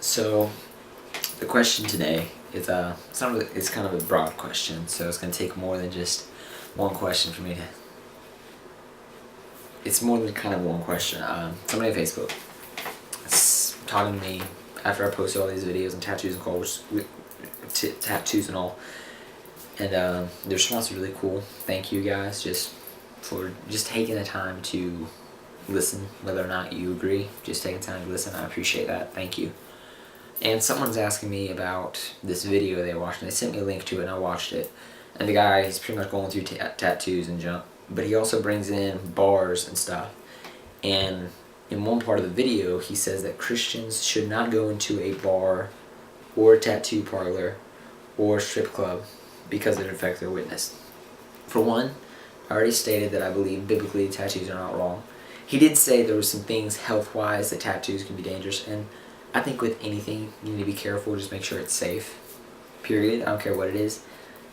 So the question today is it's not really, it's kind of a broad question, so it's gonna take more than just one question for me to. It's more than kind of one question. Somebody on Facebook is talking to me after I posted all these videos and tattoos and calls, tattoos and all, and the response was really cool. Thank you guys for taking the time to listen, whether or not you agree. Just taking time to listen. I appreciate that. Thank you. And someone's asking me about this video they watched, and they sent me a link to it, and I watched it. And the guy, he's pretty much going through tattoos and junk, but he also brings in bars and stuff. And in one part of the video, he says that Christians should not go into a bar or a tattoo parlor or a strip club because it affects their witness. For one, I already stated that I believe biblically tattoos are not wrong. He did say there were some things health-wise that tattoos can be dangerous, and I think with anything, you need to be careful. Just make sure it's safe. Period. I don't care what it is.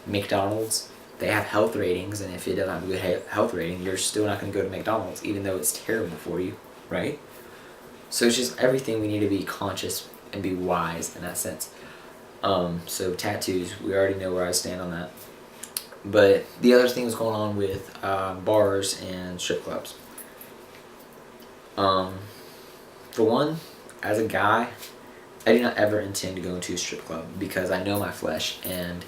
McDonald's, they have health ratings, and if it doesn't have a good health rating, you're still not going to go to McDonald's, even though it's terrible for you, right? So it's just everything we need to be conscious and be wise in that sense. So tattoos, we already know where I stand on that. But the other thing was going on with bars and strip clubs. For one, as a guy, I do not ever intend to go into a strip club because I know my flesh and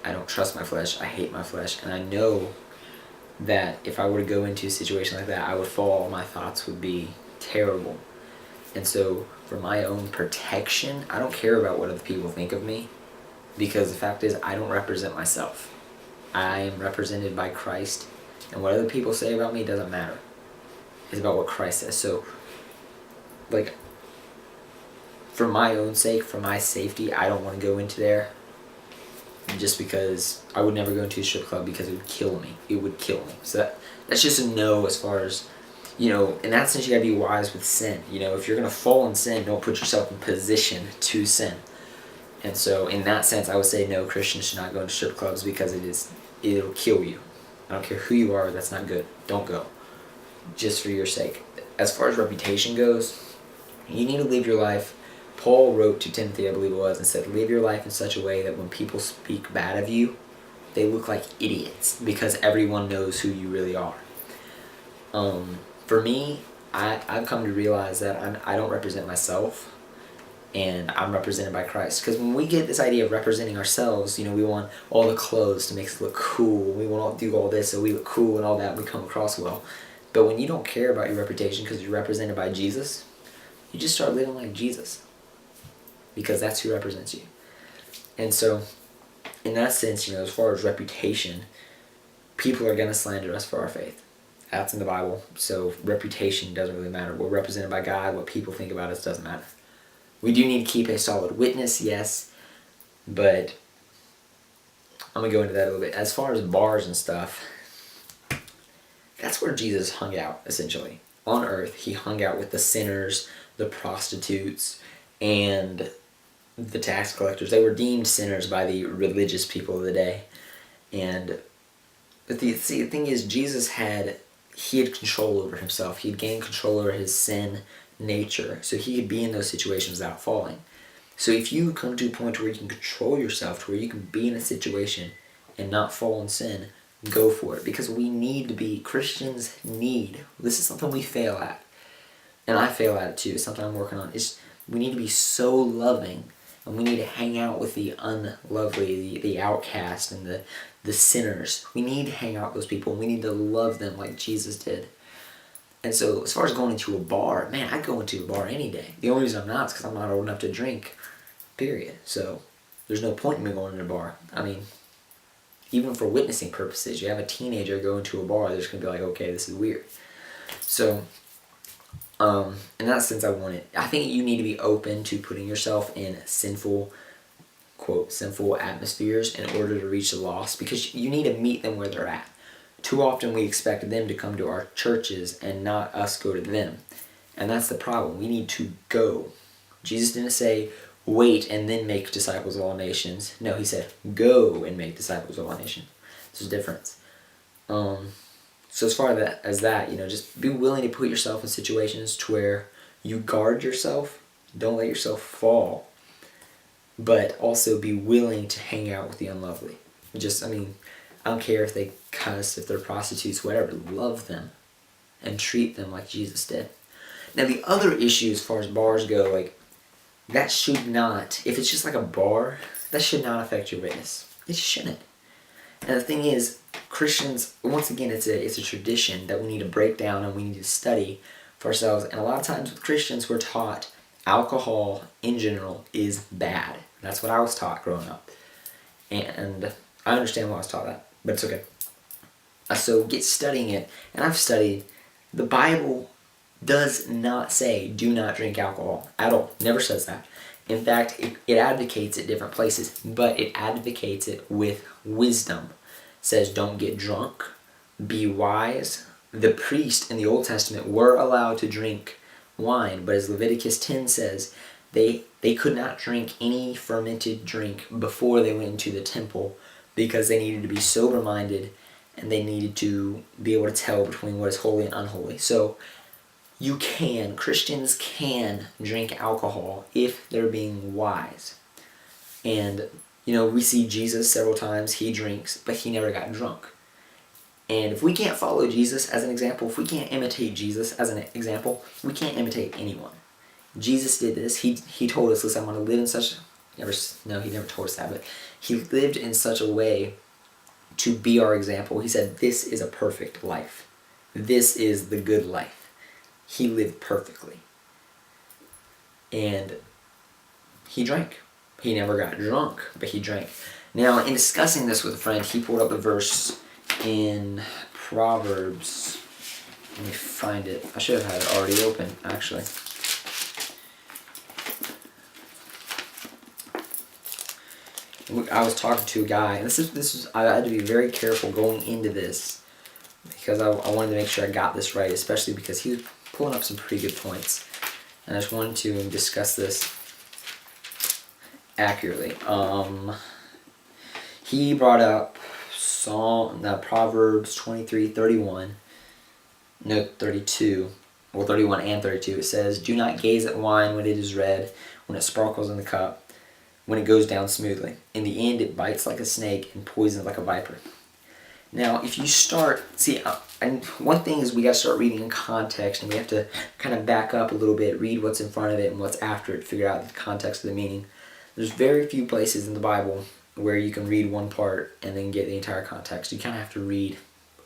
I don't trust my flesh. I hate my flesh, and I know that if I were to go into a situation like that, I would fall. My thoughts would be terrible. And so for my own protection, I don't care about what other people think of me, because the fact is I don't represent myself. I am represented by Christ, and what other people say about me doesn't matter. It's about what Christ says. So, like, for my own sake, for my safety, I don't want to go into there, just because I would never go into a strip club because it would kill me. It would kill me. So that's just a no as far as, in that sense you gotta be wise with sin. If you're gonna fall in sin, don't put yourself in position to sin. And so in that sense, I would say no, Christians should not go into strip clubs because it'll kill you. I don't care who you are, that's not good. Don't go. Just for your sake. As far as reputation goes, you need to live your life. Paul wrote to Timothy, I believe it was, and said, live your life in such a way that when people speak bad of you, they look like idiots because everyone knows who you really are. For me, I've come to realize that I don't represent myself, and I'm represented by Christ. Because when we get this idea of representing ourselves, we want all the clothes to make us look cool. We want to do all this so we look cool and all that, and we come across well. But when you don't care about your reputation because you're represented by Jesus, you just start living like Jesus, because that's who represents you. And so, in that sense, as far as reputation, people are going to slander us for our faith. That's in the Bible. So reputation doesn't really matter. We're represented by God. What people think about us doesn't matter. We do need to keep a solid witness, yes, but I'm going to go into that a little bit. As far as bars and stuff, that's where Jesus hung out, essentially. On earth, he hung out with the sinners, the prostitutes, and the tax collectors. They were deemed sinners by the religious people of the day. But the thing is, Jesus had control over himself. He had gained control over his sin nature, so he could be in those situations without falling. So if you come to a point where you can control yourself, to where you can be in a situation and not fall in sin, go for it. Because Christians this is something we fail at. And I fail at it too. It's something I'm working on. We need to be so loving, and we need to hang out with the unlovely, the outcast, and the sinners. We need to hang out with those people, and we need to love them like Jesus did. And so as far as going into a bar, man, I'd go into a bar any day. The only reason I'm not is because I'm not old enough to drink, period. So there's no point in me going into a bar. I mean, even for witnessing purposes, you have a teenager go into a bar, they're just going to be like, okay, this is weird. So in that sense, I think you need to be open to putting yourself in sinful, quote, sinful atmospheres in order to reach the lost, because you need to meet them where they're at. Too often we expect them to come to our churches and not us go to them. And that's the problem. We need to go. Jesus didn't say, wait and then make disciples of all nations. No, he said, go and make disciples of all nations. There's a difference. So as far as that, just be willing to put yourself in situations to where you guard yourself Don't let yourself fall. But also be willing to hang out with the unlovely. Just, I don't care if they cuss, if they're prostitutes, whatever. Love them and treat them like Jesus did. Now, the other issue as far as bars go, like, that should not, if it's just like a bar, that should not affect your witness. It shouldn't. And the thing is, Christians, once again, it's a tradition that we need to break down and we need to study for ourselves. And a lot of times with Christians, we're taught alcohol in general is bad. That's what I was taught growing up. And I understand why I was taught that, but it's okay. So get studying it. And I've studied, the Bible does not say do not drink alcohol at all. Never says that. In fact, it advocates it different places, but it advocates it with wisdom. It says don't get drunk, be wise. The priest in the Old Testament were allowed to drink wine, but as Leviticus 10 says, they could not drink any fermented drink before they went into the temple because they needed to be sober-minded and they needed to be able to tell between what is holy and unholy. So Christians can drink alcohol if they're being wise. And, we see Jesus several times, he drinks, but he never got drunk. And if we can't follow Jesus as an example, if we can't imitate Jesus as an example, we can't imitate anyone. Jesus did this. He told us, listen, I'm going to live in such... he never told us that, but he lived in such a way to be our example. He said, this is a perfect life. This is the good life. He lived perfectly. And he drank. He never got drunk, but he drank. Now, in discussing this with a friend, he pulled up a verse in Proverbs. Let me find it. I should have had it already open, actually. I was talking to a guy, and I had to be very careful going into this because I wanted to make sure I got this right, especially because he was pulling up some pretty good points, and I just wanted to discuss this accurately. He brought up Proverbs 23:31, no 32, well 31 and 32. It says, "Do not gaze at wine when it is red, when it sparkles in the cup, when it goes down smoothly. In the end, it bites like a snake and poisons like a viper." Now, if you start, and one thing is we got to start reading in context, and we have to kind of back up a little bit, read what's in front of it and what's after it, figure out the context of the meaning. There's very few places in the Bible where you can read one part and then get the entire context. You kind of have to read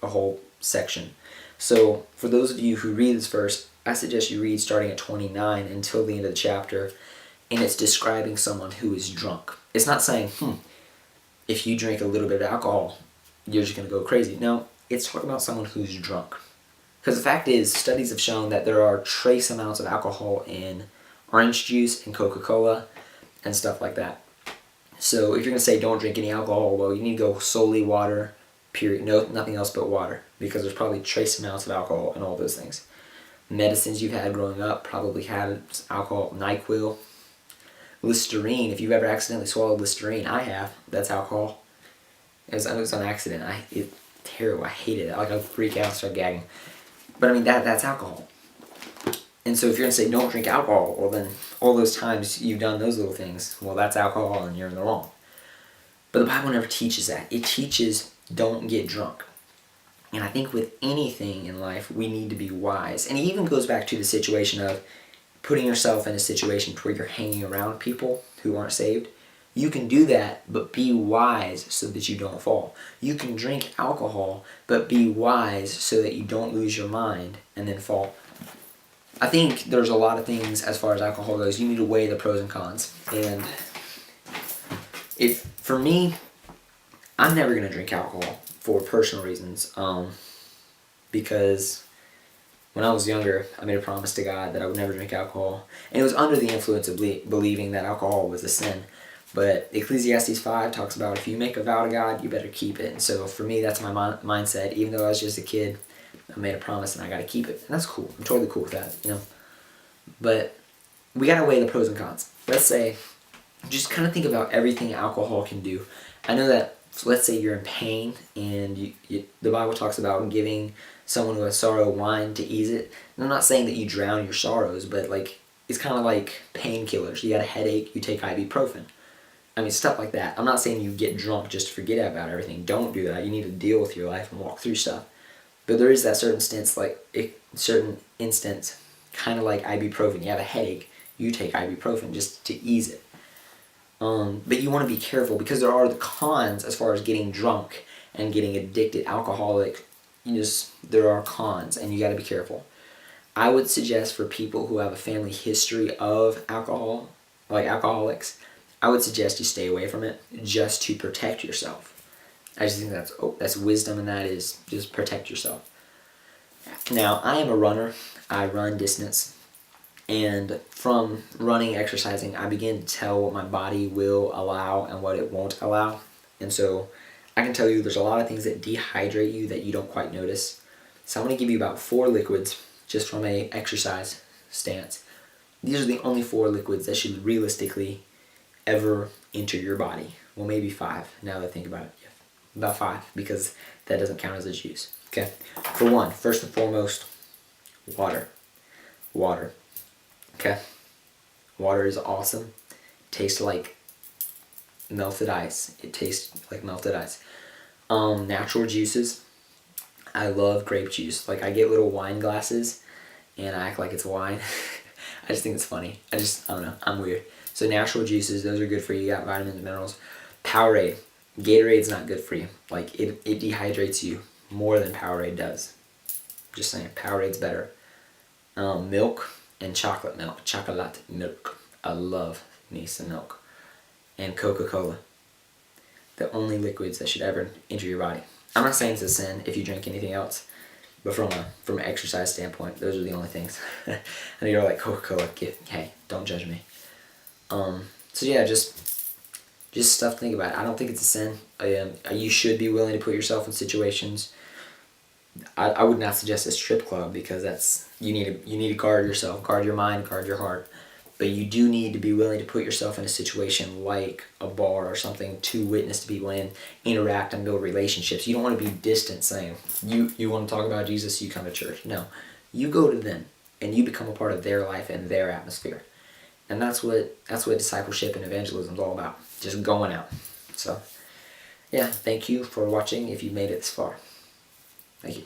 a whole section. So, for those of you who read this verse, I suggest you read starting at 29 until the end of the chapter, and it's describing someone who is drunk. It's not saying, if you drink a little bit of alcohol, you're just going to go crazy. No, it's talking about someone who's drunk. Because the fact is, studies have shown that there are trace amounts of alcohol in orange juice and Coca-Cola and stuff like that. So if you're going to say don't drink any alcohol, well, you need to go solely water, period. No, nothing else but water, because there's probably trace amounts of alcohol in all those things. Medicines you've had growing up probably had alcohol. NyQuil, Listerine. If you've ever accidentally swallowed Listerine, I have. That's alcohol. It was an accident. It's terrible. I hated it. I'd freak out and start gagging. But that's alcohol. And so if you're going to say don't drink alcohol, well then all those times you've done those little things, well that's alcohol and you're in the wrong. But the Bible never teaches that. It teaches don't get drunk. And I think with anything in life, we need to be wise. And it even goes back to the situation of putting yourself in a situation where you're hanging around people who aren't saved. You can do that, but be wise so that you don't fall. You can drink alcohol, but be wise so that you don't lose your mind and then fall. I think there's a lot of things as far as alcohol goes. You need to weigh the pros and cons. And for me, I'm never going to drink alcohol for personal reasons. Because when I was younger, I made a promise to God that I would never drink alcohol. And it was under the influence of believing that alcohol was a sin. But Ecclesiastes 5 talks about if you make a vow to God, you better keep it. And so for me, that's my mindset. Even though I was just a kid, I made a promise and I got to keep it. And that's cool. I'm totally cool with that, But we got to weigh the pros and cons. Let's say, just kind of think about everything alcohol can do. I know that, let's say you're in pain and the Bible talks about giving someone who has sorrow wine to ease it. And I'm not saying that you drown your sorrows, but it's kind of like painkillers. You got a headache, you take ibuprofen. I mean, stuff like that. I'm not saying you get drunk just to forget about everything. Don't do that. You need to deal with your life and walk through stuff. But there is that certain instance, kind of like ibuprofen. You have a headache, you take ibuprofen just to ease it. But you want to be careful because there are the cons as far as getting drunk and getting addicted, alcoholic. There are cons, and you got to be careful. I would suggest for people who have a family history of alcohol, like alcoholics, I would suggest you stay away from it just to protect yourself. I just think that's wisdom, and that is just protect yourself. Now, I am a runner. I run distance. And from running, exercising, I begin to tell what my body will allow and what it won't allow. And so I can tell you there's a lot of things that dehydrate you that you don't quite notice. So I'm going to give you about 4 liquids just from a exercise stance. These are the only 4 liquids that should realistically ever enter your body. Well, maybe 5 now that I think about it. Yeah, about 5 because that doesn't count as a juice. Okay. For one, first and foremost, water. Water. Okay. Water is awesome. Tastes like melted ice. It tastes like melted ice. Natural juices. I love grape juice. Like, I get little wine glasses and I act like it's wine. I just think it's funny. I don't know. I'm weird. So natural juices, those are good for you. You got vitamins, minerals. Powerade. Gatorade's not good for you. Like, it dehydrates you more than Powerade does. Just saying, Powerade's better. Milk and chocolate milk. Chocolate milk. I love me some milk. And Coca-Cola. The only liquids that should ever enter your body. I'm not saying it's a sin if you drink anything else, but from an exercise standpoint, those are the only things. And you're like, Coca-Cola, hey, don't judge me. So yeah, just stuff to think about. I don't think it's a sin. You should be willing to put yourself in situations. I would not suggest a strip club because you need to guard yourself, guard your mind, guard your heart. But you do need to be willing to put yourself in a situation like a bar or something to witness to people and interact and build relationships. You don't want to be distant saying, you want to talk about Jesus, you come to church. No. You go to them and you become a part of their life and their atmosphere. And that's what discipleship and evangelism is all about. Just going out. So, yeah, thank you for watching if you made it this far. Thank you.